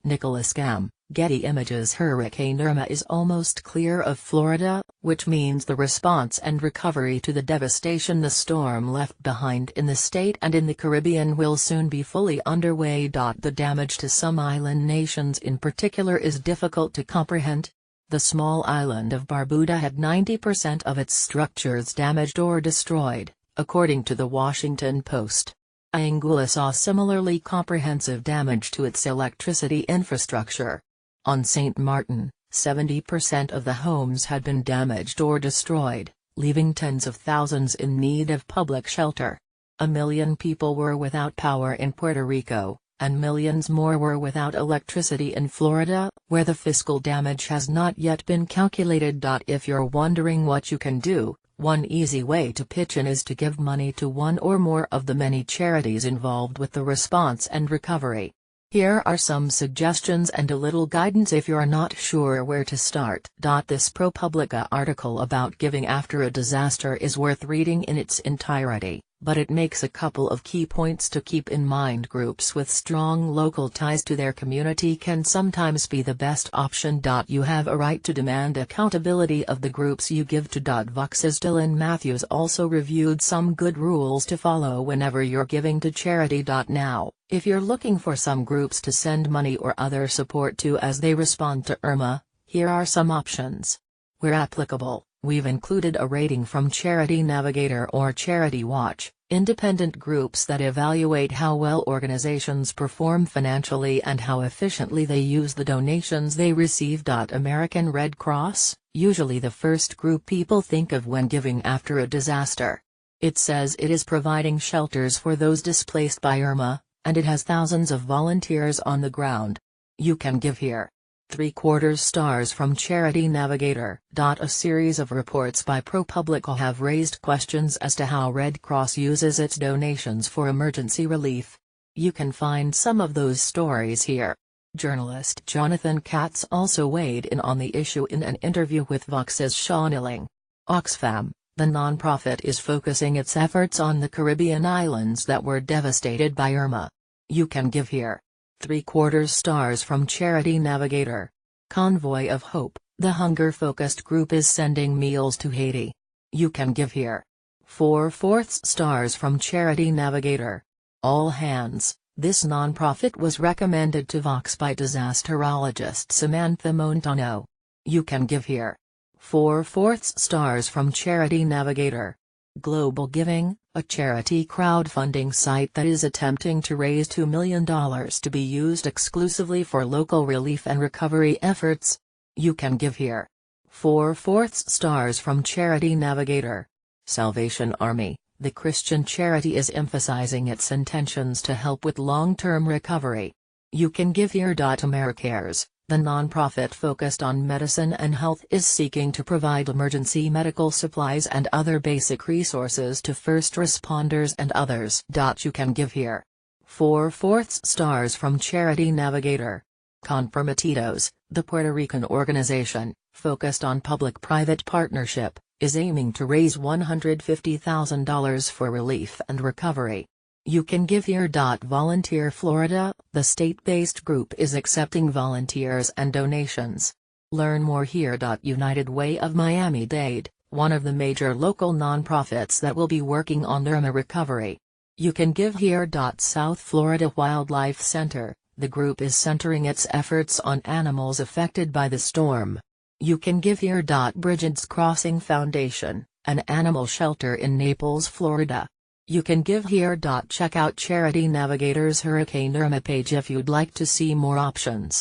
Nicholas Cam, Getty Images. Hurricane Irma is almost clear of Florida, which means the response and recovery to the devastation the storm left behind in the state and in the Caribbean will soon be fully underway. The damage to some island nations in particular is difficult to comprehend. The small island of Barbuda had 90% of its structures damaged or destroyed, according to the Washington Post. Anguilla saw similarly comprehensive damage to its electricity infrastructure. On St. Martin, 70% of the homes had been damaged or destroyed, leaving tens of thousands in need of public shelter. 1 million people were without power in Puerto Rico, and millions more were without electricity in Florida, where the fiscal damage has not yet been calculated. If you're wondering what you can do, one easy way to pitch in is to give money to one or more of the many charities involved with the response and recovery. Here are some suggestions and a little guidance if you're not sure where to start. This ProPublica article about giving after a disaster is worth reading in its entirety, but it makes a couple of key points to keep in mind. Groups with strong local ties to their community can sometimes be the best option. You have a right to demand accountability of the groups you give to. Vox's Dylan Matthews also reviewed some good rules to follow whenever you're giving to charity. Now, if you're looking for some groups to send money or other support to as they respond to Irma, here are some options. Where applicable, we've included a rating from Charity Navigator or Charity Watch, independent groups that evaluate how well organizations perform financially and how efficiently they use the donations they receive. American Red Cross, usually the first group people think of when giving after a disaster. It says it is providing shelters for those displaced by Irma, and it has thousands of volunteers on the ground. You can give here. 3/4 stars from Charity Navigator. A series of reports by ProPublica have raised questions as to how Red Cross uses its donations for emergency relief. You can find some of those stories here. Journalist Jonathan Katz also weighed in on the issue in an interview with Vox's Sean Illing. Oxfam, the nonprofit, is focusing its efforts on the Caribbean islands that were devastated by Irma. You can give here. 3/4 stars from Charity Navigator. Convoy of Hope, the hunger-focused group, is sending meals to Haiti. You can give here. 4/4 stars from Charity Navigator. All Hands, this nonprofit was recommended to Vox by disasterologist Samantha Montano. You can give here. 4/4 stars from Charity Navigator. Global Giving, a charity crowdfunding site that is attempting to raise $2 million to be used exclusively for local relief and recovery efforts. You can give here. 4/4 stars from Charity Navigator. Salvation Army, the Christian charity, is emphasizing its intentions to help with long-term recovery. You can give here. AmeriCares, the nonprofit focused on medicine and health, is seeking to provide emergency medical supplies and other basic resources to first responders and others. You can give here. 4/4 stars from Charity Navigator. Comprometidos, the Puerto Rican organization, focused on public-private partnership, is aiming to raise $150,000 for relief and recovery. You can give here. Volunteer Florida, the state-based group, is accepting volunteers and donations. Learn more here. United Way of Miami-Dade, one of the major local nonprofits that will be working on Irma recovery. You can give here. South Florida Wildlife Center, the group is centering its efforts on animals affected by the storm. You can give here. Bridget's Crossing Foundation, an animal shelter in Naples, Florida. You can give here. Check out Charity Navigator's Hurricane Irma page if you'd like to see more options.